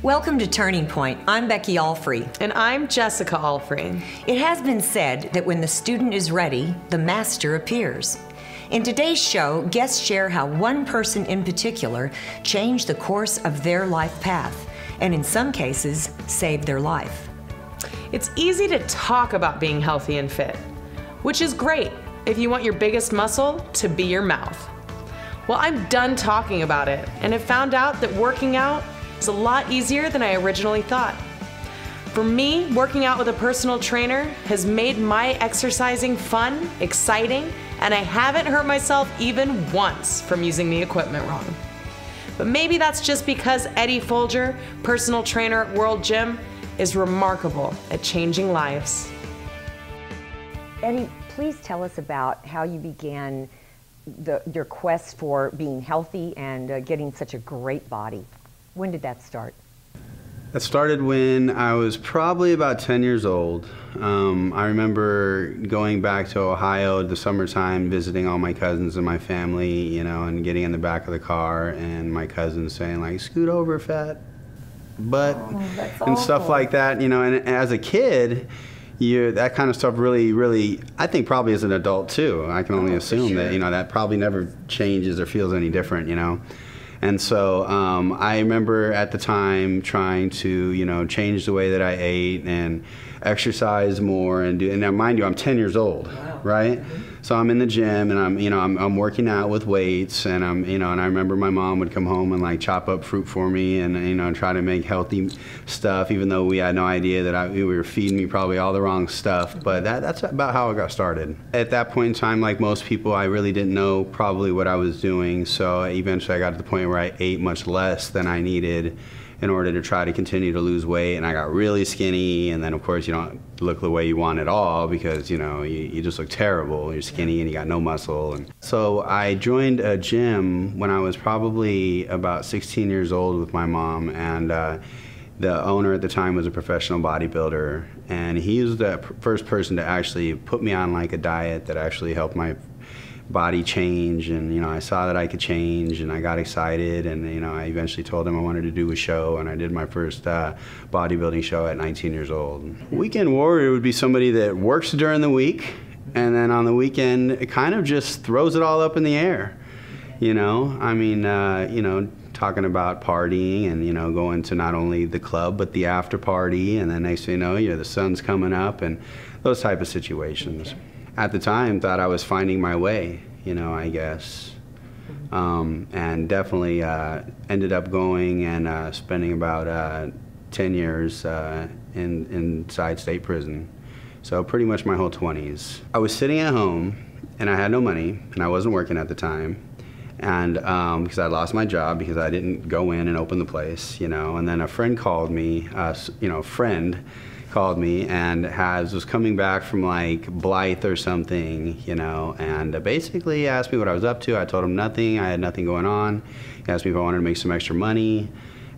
Welcome to Turning Point. I'm Becky Alfrey. And I'm Jessica Alfrey. It has been said that when the student is ready, the master appears. In today's show, guests share how one person in particular changed the course of their life path, and in some cases, saved their life. It's easy to talk about being healthy and fit, which is great if you want your biggest muscle to be your mouth. Well, I'm done talking about it and have found out that working out is a lot easier than I originally thought. For me, working out with a personal trainer has made my exercising fun, exciting, and I haven't hurt myself even once from using the equipment wrong. But maybe that's just because Eddie Foulger, personal trainer at World Gym, is remarkable at changing lives. Eddie, please tell us about how you began your quest for being healthy and getting such a great body. When did that start? That started when I was probably about 10 years old. I remember going back to Ohio the summertime, visiting all my cousins and my family, you know, and getting in the back of the car and my cousins saying like, "Scoot over, fat butt," and stuff like that, you know. And as a kid, that kind of stuff really, I think probably as an adult too, I can only assume that, you know, that probably never changes or feels any different, you know. And so I remember at the time trying to, you know, change the way that I ate and exercise more and now mind you, I'm 10 years old, right? So I'm in the gym and I'm working out with weights and and I remember my mom would come home and like chop up fruit for me and, you know, try to make healthy stuff, even though we had no idea that we were feeding me probably all the wrong stuff. But that's about how I got started. At that point in time, like most people, I really didn't know probably what I was doing. So eventually I got to the point where I ate much less than I needed in order to try to continue to lose weight, and I got really skinny, and then of course you don't look the way you want at all because, you know, you just look terrible. You're skinny and you got no muscle. And so I joined a gym when I was probably about 16 years old with my mom, and the owner at the time was a professional bodybuilder, and he was the first person to actually put me on like a diet that actually helped my body change. And, you know, I saw that I could change and I got excited, and, you know, I eventually told him I wanted to do a show, and I did my first bodybuilding show at 19 years old. Weekend warrior would be somebody that works during the week and then on the weekend it kind of just throws it all up in the air, you know. I mean, you know, talking about partying and, you know, going to not only the club but the after party, and then next thing you know, the sun's coming up and those type of situations. At the time, thought I was finding my way, you know, I guess. And definitely ended up going and spending about 10 years inside state prison. So pretty much my whole 20s. I was sitting at home and I had no money and I wasn't working at the time. And because I lost my job because I didn't go in and open the place, you know. And then a friend called me, called me and was coming back from like Blythe or something, you know, and basically asked me what I was up to. I told him nothing. I had nothing going on. He asked me if I wanted to make some extra money,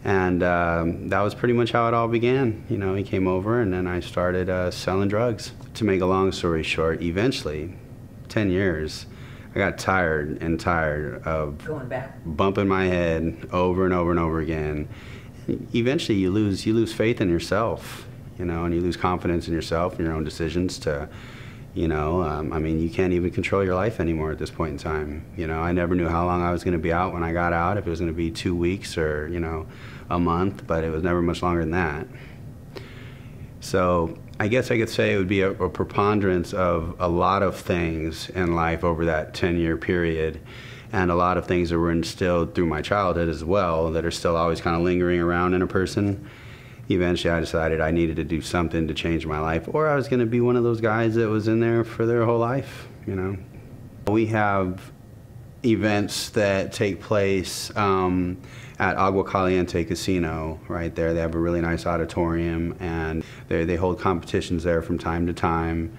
and that was pretty much how it all began. You know, he came over and then I started selling drugs. To make a long story short, eventually, 10 years, I got tired of Going back, bumping my head over and over and over again. Eventually you lose faith in yourself, you know, and you lose confidence in yourself and your own decisions to, you know, I mean, you can't even control your life anymore at this point in time. You know, I never knew how long I was going to be out when I got out, if it was going to be 2 weeks or, you know, a month, but it was never much longer than that. So I guess I could say it would be a preponderance of a lot of things in life over that 10-year period, and a lot of things that were instilled through my childhood as well that are still always kind of lingering around in a person. Eventually I decided I needed to do something to change my life, or I was going to be one of those guys that was in there for their whole life, you know. We have events that take place at Agua Caliente Casino right there. They have a really nice auditorium, and they hold competitions there from time to time.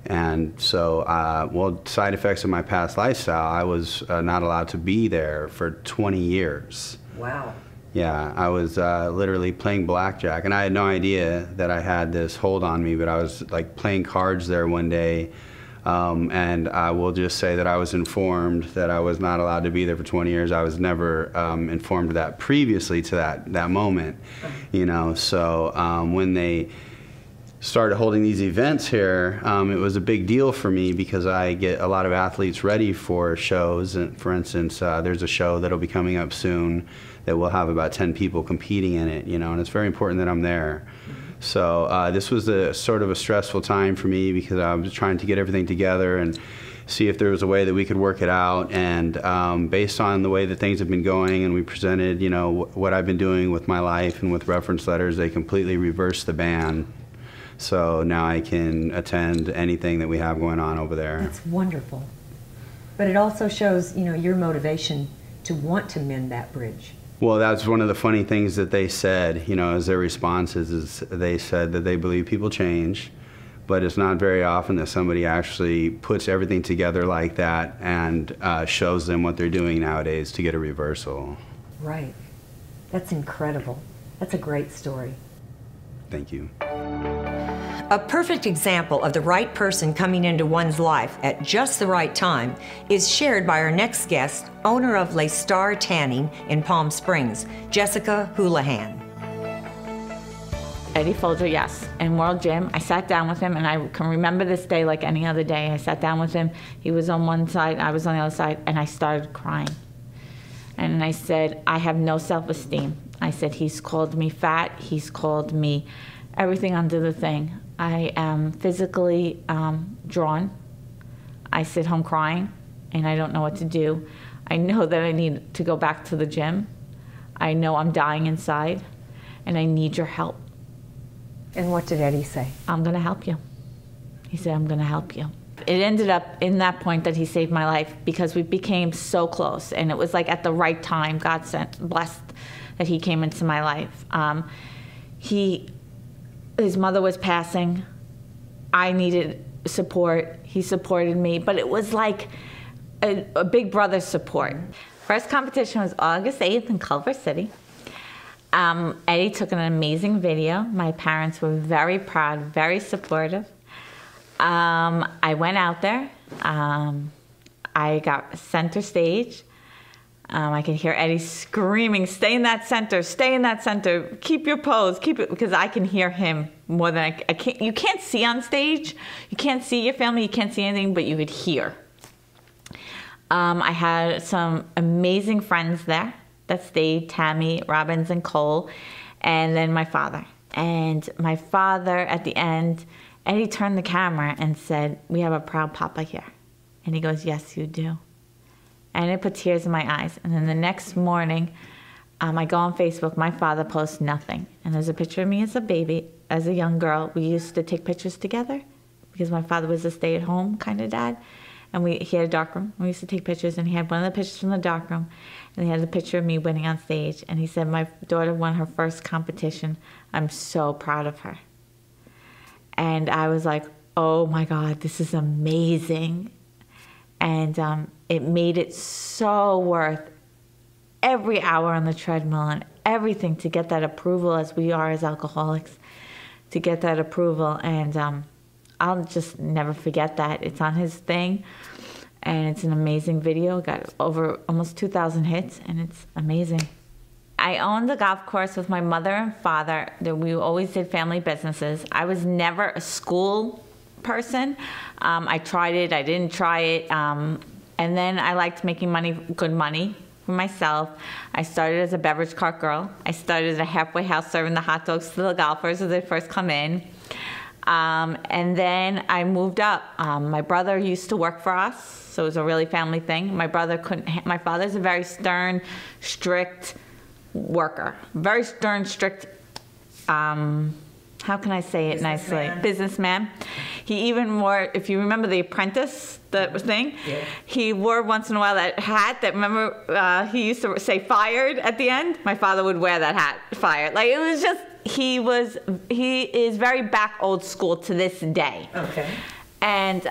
And so, well, side effects of my past lifestyle, I was not allowed to be there for 20 years. wow. Yeah, I was literally playing blackjack, and I had no idea that I had this hold on me, but I was like playing cards there one day And I will just say that I was informed that I was not allowed to be there for 20 years. I was never informed of that previously to that moment, you know. So when they started holding these events here, it was a big deal for me because I get a lot of athletes ready for shows. And for instance, there's a show that'll be coming up soon that will have about 10 people competing in it, you know, and it's very important that I'm there. So this was a sort of a stressful time for me because I was trying to get everything together and see if there was a way that we could work it out. And based on the way that things have been going, and we presented, you know, what I've been doing with my life and with reference letters, they completely reversed the ban. So now I can attend anything that we have going on over there. That's wonderful. But it also shows, you know, your motivation to want to mend that bridge. Well, that's one of the funny things that they said, you know, as their responses, is they said that they believe people change, but it's not very often that somebody actually puts everything together like that and shows them what they're doing nowadays to get a reversal. Right. That's incredible. That's a great story. Thank you. A perfect example of the right person coming into one's life at just the right time is shared by our next guest, owner of Le Star Tanning in Palm Springs, Jessica Holohan. Eddie Foulger, yes, in World Gym. I sat down with him, and I can remember this day like any other day. I sat down with him. He was on one side, I was on the other side, and I started crying. And I said, I have no self-esteem. I said, he's called me fat. He's called me everything under the thing. I am physically drawn. I sit home crying, and I don't know what to do. I know that I need to go back to the gym. I know I'm dying inside, and I need your help. And what did Eddie say? I'm going to help you. He said, I'm going to help you. It ended up in that point that he saved my life because we became so close, and it was like at the right time, God blessed that he came into my life. His mother was passing. I needed support. He supported me, but it was like a big brother support. First competition was August 8th in Culver City. Eddie took an amazing video. My parents were very proud, very supportive. I went out there. I got center stage. I could hear Eddie screaming, stay in that center, keep your pose, keep it, because I can hear him more than I can't. You can't see on stage, you can't see your family, you can't see anything, but you could hear. I had some amazing friends there that stayed, Tammy, Robbins, and Cole, and then my father. And my father, at the end, Eddie turned the camera and said, we have a proud papa here. And he goes, yes, you do. And it put tears in my eyes. And then the next morning, I go on Facebook, my father posts nothing. And there's a picture of me as a baby, as a young girl. We used to take pictures together because my father was a stay-at-home kind of dad. And he had a darkroom. We used to take pictures, and he had one of the pictures from the darkroom, and he had a picture of me winning on stage. And he said, my daughter won her first competition. I'm so proud of her. And I was like, oh my God, this is amazing. And it made it so worth every hour on the treadmill and everything to get that approval, as we are as alcoholics, to get that approval. And I'll just never forget that. It's on his thing, and it's an amazing video. It got over almost 2,000 hits, and it's amazing. I owned the golf course with my mother and father. We always did family businesses. I was never a school person. I tried it, I didn't try it. And then I liked making money, good money for myself. I started as a beverage cart girl. I started at a halfway house serving the hot dogs to the golfers as they first come in. And then I moved up. My brother used to work for us, so it was a really family thing. My brother couldn't, my father's a very stern, strict worker. Very stern, strict, how can I say it nicely? Businessman. He even wore, if you remember The Apprentice, the thing, yeah. He wore once in a while that hat that, remember, he used to say fired at the end? My father would wear that hat, fired. Like, it was just, he is very back old school to this day. Okay. And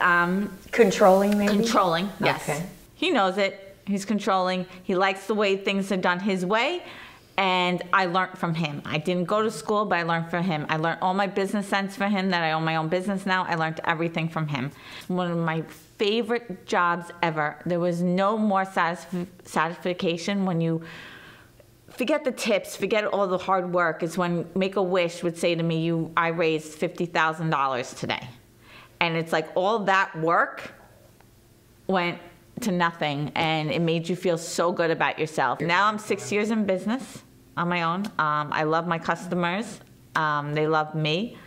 controlling, maybe? Controlling, yes. Okay. He knows it. He's controlling. He likes the way things are done his way. And I learned from him. I didn't go to school, but I learned from him. I learned all my business sense from him, that I own my own business now. I learned everything from him. One of my favorite jobs ever. There was no more satisfaction when you forget the tips, forget all the hard work, is when Make-A-Wish would say to me, I raised $50,000 today. And it's like all that work went to nothing, and it made you feel so good about yourself. Now I'm 6 years in business on my own. I love my customers. They love me.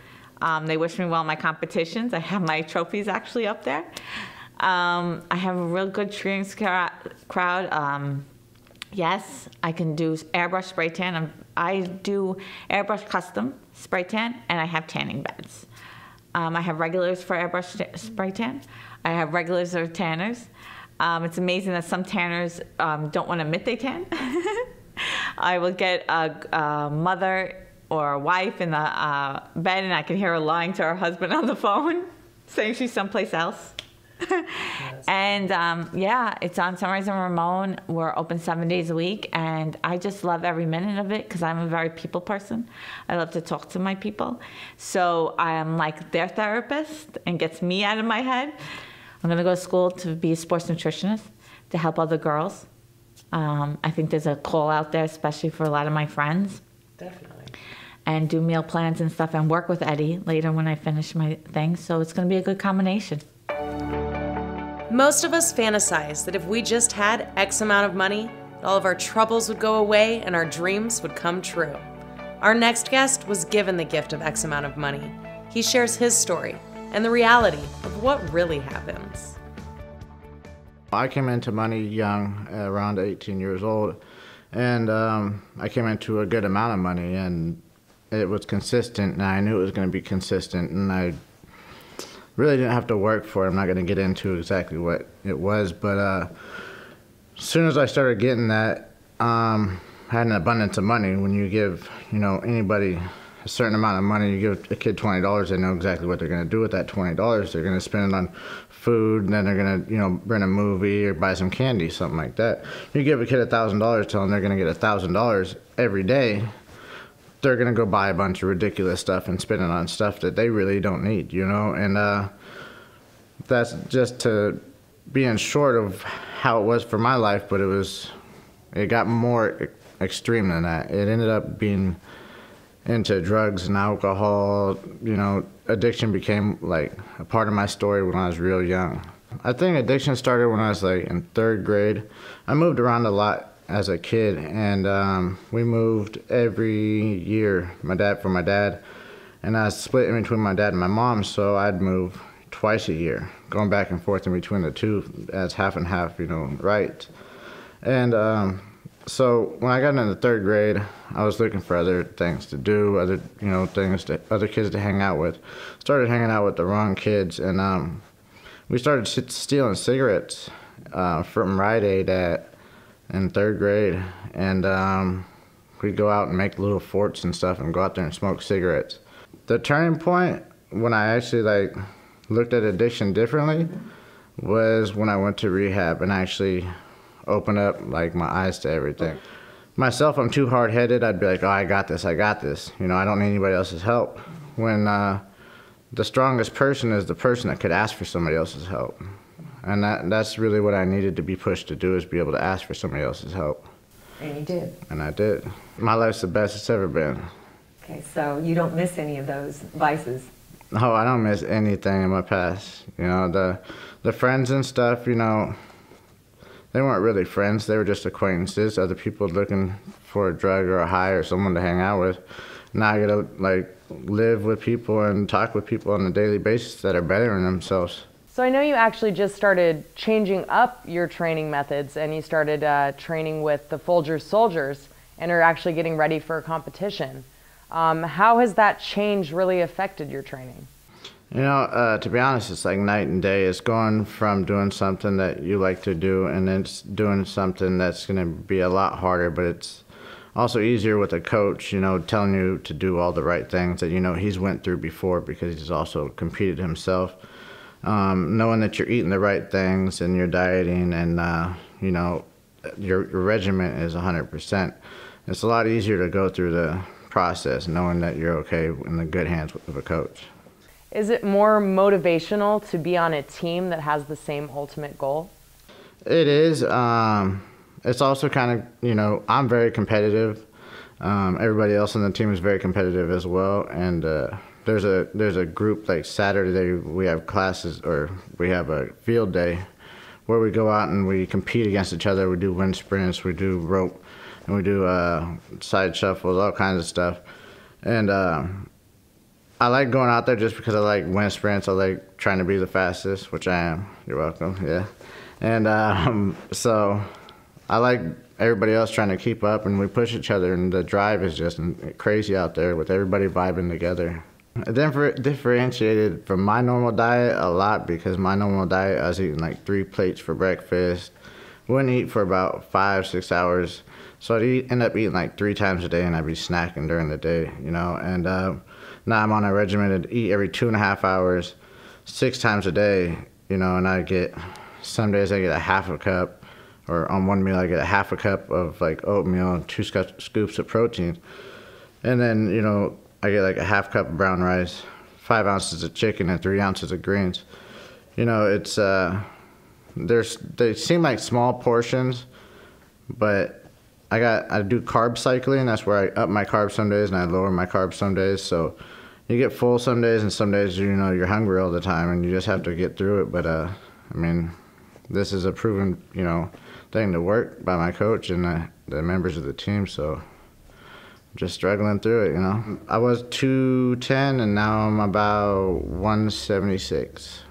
They wish me well in my competitions. I have my trophies actually up there. I have a real good cheering crowd. Yes, I can do airbrush spray tan. I do airbrush custom spray tan, and I have tanning beds. I have regulars for airbrush spray tan. I have regulars or tanners. It's amazing that some tanners don't want to admit they tan. I will get a mother or a wife in the bed, and I can hear her lying to her husband on the phone, saying she's someplace else. Yes. And yeah, it's on Sunrise and Ramon. We're open 7 days a week, and I just love every minute of it because I'm a very people person. I love to talk to my people. So I am like their therapist and gets me out of my head. I'm going to go to school to be a sports nutritionist to help other girls. I think there's a call out there, especially for a lot of my friends. Definitely. And do meal plans and stuff and work with Eddie later when I finish my thing. So it's going to be a good combination. Most of us fantasize that if we just had X amount of money, all of our troubles would go away and our dreams would come true. Our next guest was given the gift of X amount of money. He shares his story and the reality of what really happens. I came into money young, around 18 years old, and I came into a good amount of money, and it was consistent, and I knew it was going to be consistent, and I really didn't have to work for it. I'm not going to get into exactly what it was, but as soon as I started getting that, I had an abundance of money. When you give, anybody a certain amount of money, you give a kid $20, they know exactly what they're going to do with that $20. They're going to spend it on food, and then they're going to, rent a movie or buy some candy, something like that. You give a kid $1,000, tell them they're going to get $1,000 every day, they're going to go buy a bunch of ridiculous stuff and spend it on stuff that they really don't need, and that's just to being short of how it was for my life, but it got more extreme than that. It ended up being into drugs and alcohol. Addiction became like a part of my story when I was real young. I think addiction started when I was like in 3rd grade. I moved around a lot as a kid, and we moved every year, for my dad, and I was split in between my dad and my mom, so I'd move twice a year, going back and forth in between the two as half and half, right. And so when I got into 3rd grade, I was looking for other things to do, other kids to hang out with. Started hanging out with the wrong kids, and we started stealing cigarettes from Rite Aid in 3rd grade, and we'd go out and make little forts and stuff and go out there and smoke cigarettes. The turning point when I actually looked at addiction differently was when I went to rehab and actually opened up my eyes to everything. Myself, I'm too hard-headed. I'd be like, oh, I got this. I don't need anybody else's help. When the strongest person is the person that could ask for somebody else's help. And that's really what I needed to be pushed to do, is be able to ask for somebody else's help. And you did. And I did. My life's the best it's ever been. Okay, so you don't miss any of those vices? No, I don't miss anything in my past. The friends and stuff, they weren't really friends. They were just acquaintances, other people looking for a drug or a high or someone to hang out with. Now I get to live with people and talk with people on a daily basis that are bettering themselves. So I know you actually just started changing up your training methods, and you started training with the Foulger soldiers and are actually getting ready for a competition. How has that change really affected your training? To be honest, it's like night and day. It's going from doing something that you like to do and then doing something that's going to be a lot harder, but it's also easier with a coach, telling you to do all the right things that he's went through before, because he's also competed himself. Knowing that you're eating the right things and you're dieting, and your regimen is 100%. It's a lot easier to go through the process knowing that you're okay in the good hands of a coach. Is it more motivational to be on a team that has the same ultimate goal? It is. It's also kind of, you know, I'm very competitive. Everybody else on the team is very competitive as well. And there's a group, like Saturday, we have classes, or we have a field day where we go out and we compete against each other. We do wind sprints, we do rope, and we do side shuffles, all kinds of stuff. And I like going out there just because I like wind sprints. I like trying to be the fastest, which I am. You're welcome, yeah. And so I like everybody else trying to keep up, and we push each other, and the drive is just crazy out there with everybody vibing together. It differentiated from my normal diet a lot, because my normal diet, I was eating like 3 plates for breakfast. Wouldn't eat for about 5-6 hours. So I'd end up eating like 3 times a day, and I'd be snacking during the day, you know. And now I'm on a regimen to eat every 2.5 hours, 6 times a day, you know, and some days I get a half a cup, or on one meal I get a half a cup of like oatmeal and 2 scoops of protein. And then, you know, I get like a half cup of brown rice, 5 ounces of chicken, and 3 ounces of greens. You know, it's, they seem like small portions, but I do carb cycling. That's where I up my carbs some days and I lower my carbs some days. So you get full some days, and some days, you know, you're hungry all the time, and you just have to get through it. But I mean, this is a proven, you know, thing to work by my coach and the members of the team. So I'm just struggling through it, you know. I was 210, and now I'm about 176.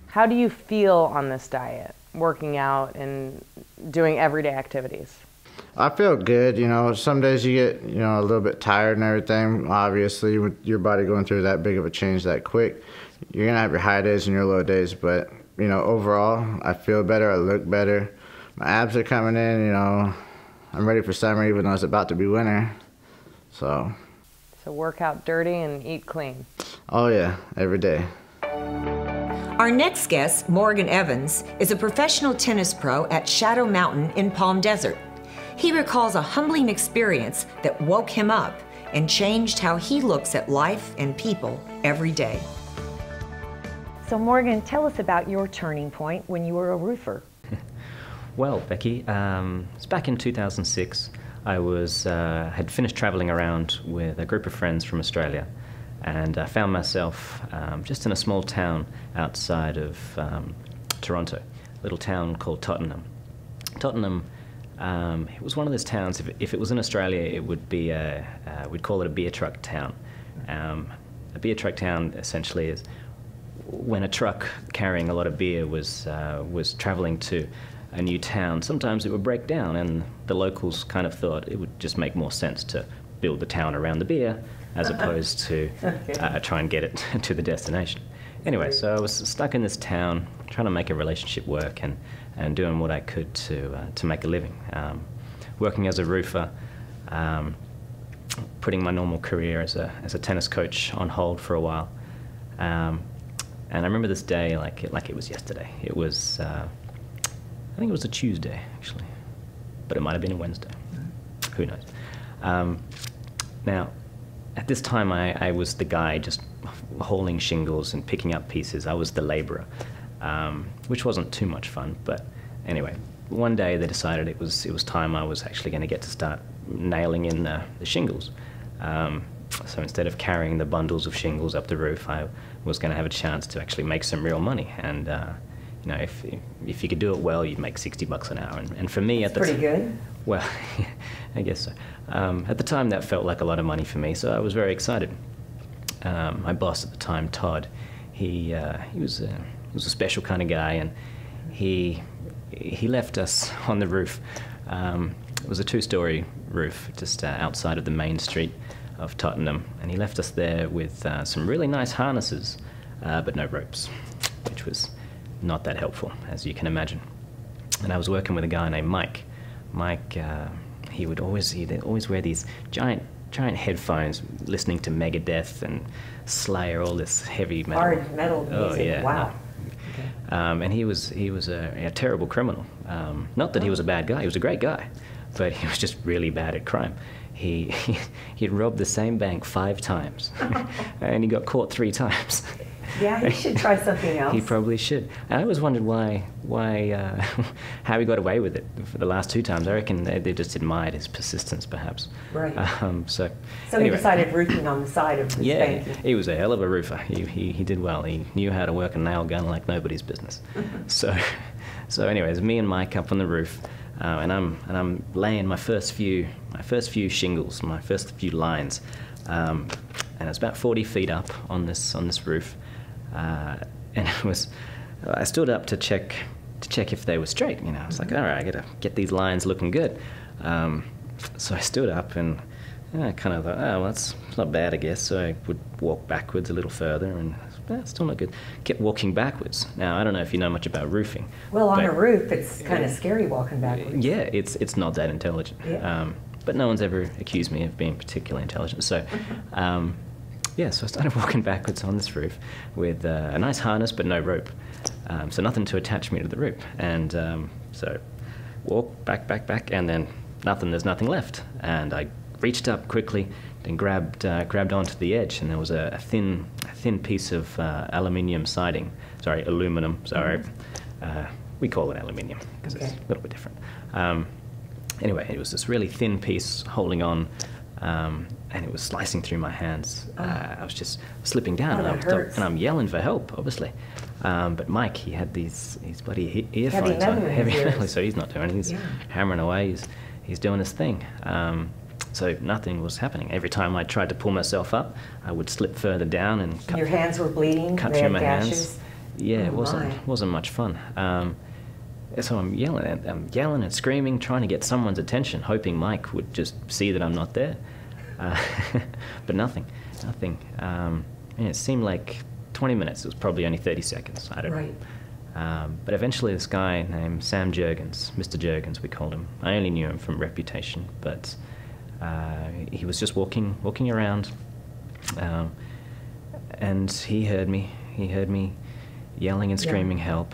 How do you feel on this diet, working out and doing everyday activities? I feel good, you know. Some days you get, you know, a little bit tired and everything. Obviously, with your body going through that big of a change that quick, you're gonna have your high days and your low days. But, you know, overall, I feel better, I look better. My abs are coming in, you know. I'm ready for summer, even though it's about to be winter. So work out dirty and eat clean. Oh yeah, every day. Our next guest, Morgan Evans, is a professional tennis pro at Shadow Mountain in Palm Desert. He recalls a humbling experience that woke him up and changed how he looks at life and people every day. So Morgan, tell us about your turning point when you were a roofer. Well, Becky, it's back in 2006. I had finished traveling around with a group of friends from Australia, and I found myself just in a small town outside of Toronto, a little town called Tottenham. Tottenham, it was one of those towns, if it was in Australia, it would be we'd call it a beer truck town. A beer truck town essentially is when a truck carrying a lot of beer was traveling to a new town. Sometimes it would break down, and the locals kind of thought it would just make more sense to build the town around the beer as opposed to try and get it to the destination. Anyway, so I was stuck in this town trying to make a relationship work and doing what I could to make a living. Working as a roofer, putting my normal career as a tennis coach on hold for a while. And I remember this day like it was yesterday. It was, I think it was a Tuesday, actually, but it might have been a Wednesday. Who knows? Now, at this time, I was the guy just hauling shingles and picking up pieces. I was the laborer, which wasn't too much fun. But anyway, one day they decided it was time I was actually going to get to start nailing in the shingles. So instead of carrying the bundles of shingles up the roof, I was going to have a chance to actually make some real money. And you know, if you could do it well, you'd make $60 an hour. And for me, at the Pretty good. Well, I guess so. At the time, that felt like a lot of money for me, so I was very excited. My boss at the time, Todd, he was a special kind of guy, and he left us on the roof. It was a 2-story roof just outside of the main street of Tottenham, and he left us there with some really nice harnesses, but no ropes, which was not that helpful, as you can imagine. And I was working with a guy named Mike. Mike, he'd always wear these giant headphones, listening to Megadeth and Slayer, all this heavy metal. Hard metal music. Oh yeah. Wow. And he was a terrible criminal. Not that he was a bad guy; he was a great guy, but he was just really bad at crime. He'd robbed the same bank 5 times, and he got caught 3 times. Yeah, he should try something else. He probably should. And I always wondered how he got away with it for the last 2 times. I reckon they just admired his persistence, perhaps. Right. So anyway. He decided roofing on the side of his bank. Yeah, he was a hell of a roofer. He did well. He knew how to work a nail gun like nobody's business. So anyways, me and Mike up on the roof, and I'm laying my first few shingles, my first few lines, and it's about 40 feet up on this roof. And I stood up to check if they were straight. You know, it's like, all right, I gotta get these lines looking good. So I stood up and I kind of thought, oh, well, that's not bad, I guess. So I would walk backwards a little further, and still not good. Kept walking backwards. Now I don't know if you know much about roofing. Well, on a roof, it's kind of scary walking backwards. Yeah, it's not that intelligent. Yeah. But no one's ever accused me of being particularly intelligent. So. Yeah, so I started walking backwards on this roof with a nice harness but no rope, so nothing to attach me to the roof. And so walk back, and then there's nothing left. And I reached up quickly and grabbed onto the edge, and there was a thin piece of aluminum. We call it aluminium because it's a little bit different. Anyway, it was this really thin piece holding on. And it was slicing through my hands. I was just slipping down, and I'm yelling for help, obviously. But Mike, he had these bloody earphones on, heavy, so he's not doing it. He's hammering away. He's doing his thing. So nothing was happening. Every time I tried to pull myself up, I would slip further down and cut. Your hands were bleeding. Cut through my hands. Yeah, it wasn't much fun. So I'm yelling and screaming, trying to get someone's attention, hoping Mike would just see that I'm not there. But nothing. And it seemed like 20 minutes. It was probably only 30 seconds. I don't know. But eventually this guy named Sam Jurgens, Mr. Jurgens we called him. I only knew him from reputation, but he was just walking around, and he heard me. He heard me yelling and screaming help.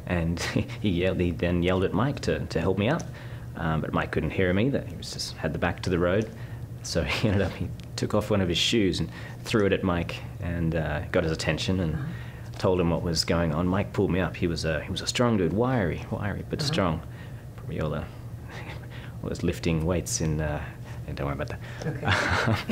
And he then yelled at Mike to help me up. But Mike couldn't hear him either. He was just had the back to the road. So he took off one of his shoes and threw it at Mike, and got his attention and told him what was going on. Mike pulled me up. He was a strong dude, wiry but strong. Probably all those lifting weights in. Don't worry about that. Okay.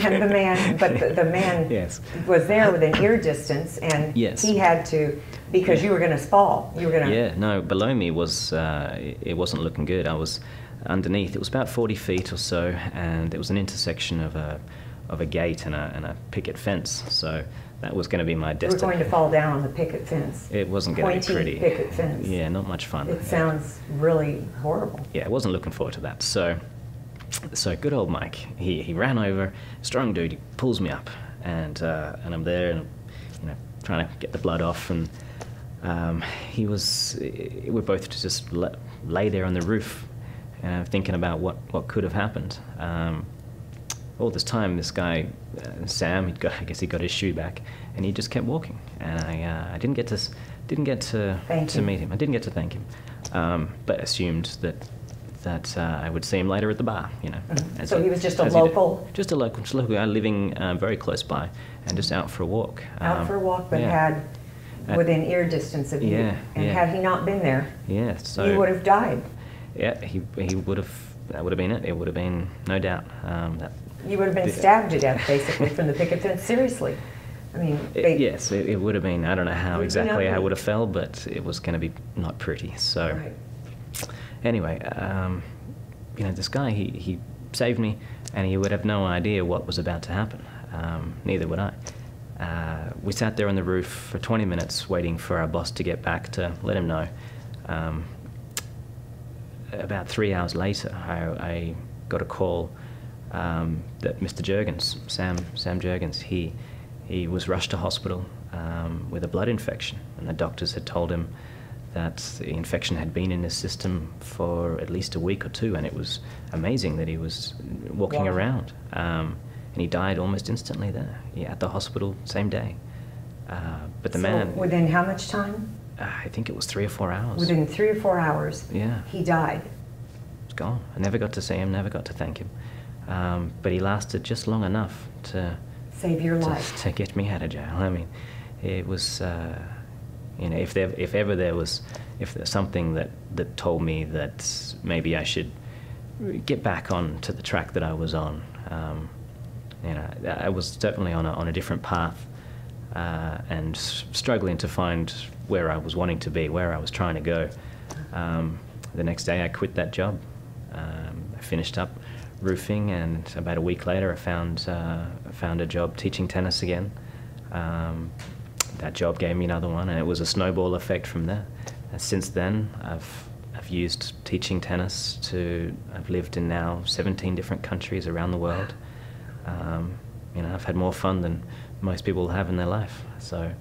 And the man yes. was there within ear distance, and yes. he had to, because you were going to fall. You were going to. Yeah, no, below me was, it wasn't looking good. I was underneath. It was about 40 feet or so, and it was an intersection of a gate and a picket fence. So that was going to be my destiny. You were going to fall down on the picket fence. It wasn't going to be pretty. Picket fence. Yeah, not much fun. It sounds really horrible. Yeah, I wasn't looking forward to that. So good old Mike, he ran over, strong dude, he pulls me up, and I'm there, and trying to get the blood off, and we're both just lay there on the roof, thinking about what could have happened. All this time, this guy Sam, I guess he got his shoe back, and he just kept walking, and I didn't get to meet him. I didn't get to thank him, but assumed that I would see him later at the bar, So he was just a local? Just a local guy living very close by, and just out for a walk. Out for a walk, but had within ear distance of you. And had he not been there, so you would have died. Yeah, he would have. That would have been it. It would have been, no doubt. You would have been stabbed to death, basically, from the picket fence. Seriously. I mean, yes, it would have been. I don't know how exactly I would have fell, but it was going to be not pretty. So. Right. Anyway, this guy, he saved me, and he would have no idea what was about to happen. Neither would I. We sat there on the roof for 20 minutes waiting for our boss to get back to let him know. About 3 hours later, I got a call that Mr. Jurgens, Sam Jurgens, he was rushed to hospital with a blood infection, and the doctors had told him that the infection had been in his system for at least a week or 2, and it was amazing that he was walking around. And he died almost instantly there, at the hospital, same day. But the So man, within how much time? I think it was 3 or 4 hours. Within 3 or 4 hours, Yeah. he died. It's gone. I never got to see him, never got to thank him. But he lasted just long enough to Save your life. to get me out of jail. I mean, it was, you know, if there's something that told me that maybe I should get back on to the track that I was on, you know, I was certainly on a different path, and struggling to find where I was wanting to be, where I was trying to go. The next day I quit that job. I finished up roofing, and about a week later I found a job teaching tennis again. That job gave me another one, and it was a snowball effect from there. And since then, I've used teaching tennis I've lived in now 17 different countries around the world. You know, I've had more fun than most people have in their life. So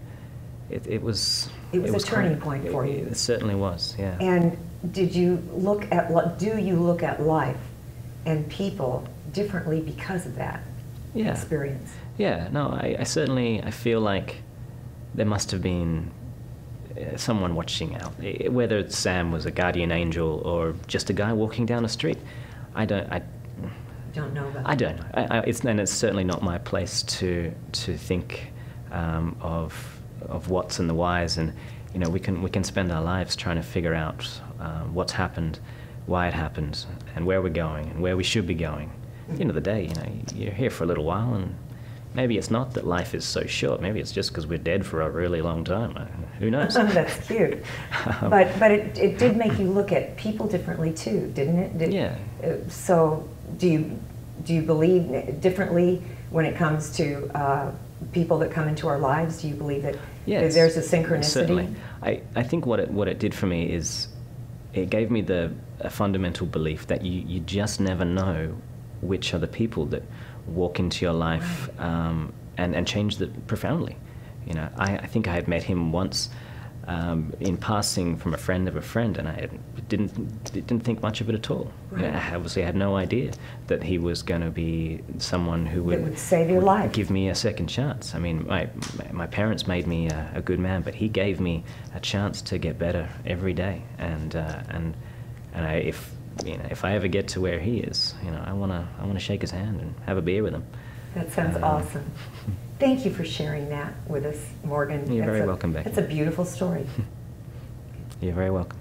it was a turning point for you. It certainly was, yeah. And do you look at life and people differently because of that experience? Yeah, no, I certainly feel like there must have been someone watching out. Whether Sam was a guardian angel or just a guy walking down the street, I don't know about. I don't know. It's certainly not my place to think of what's and the whys, and you know, we can spend our lives trying to figure out what's happened, why it happened, and where we're going and where we should be going. At the end of the day, you know, you're here for a little while, and maybe it's not that life is so short. Maybe it's just because we're dead for a really long time. Who knows? That's cute. But it did make you look at people differently too, didn't it? Yeah. So do you believe differently when it comes to people that come into our lives? Do you believe that there's a synchronicity? Certainly. I think what it did for me is it gave me a fundamental belief that you just never know which are the people that walk into your life and change that profoundly. You know, I think I had met him once in passing from a friend of a friend, and I didn't think much of it at all. Right. You know, I had no idea that he was going to be someone who would save your life, give me a second chance. I mean, my parents made me a good man, but he gave me a chance to get better every day. And if I ever get to where he is, you know, I wanna shake his hand and have a beer with him. That sounds awesome. Thank you for sharing that with us, Morgan. You're very welcome, Becky. It's a beautiful story. You're very welcome.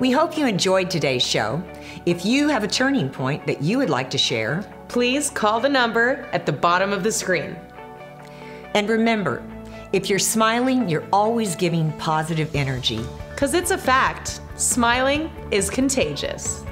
We hope you enjoyed today's show. If you have a turning point that you would like to share, please call the number at the bottom of the screen. And remember, if you're smiling, you're always giving positive energy. 'Cause it's a fact, smiling is contagious.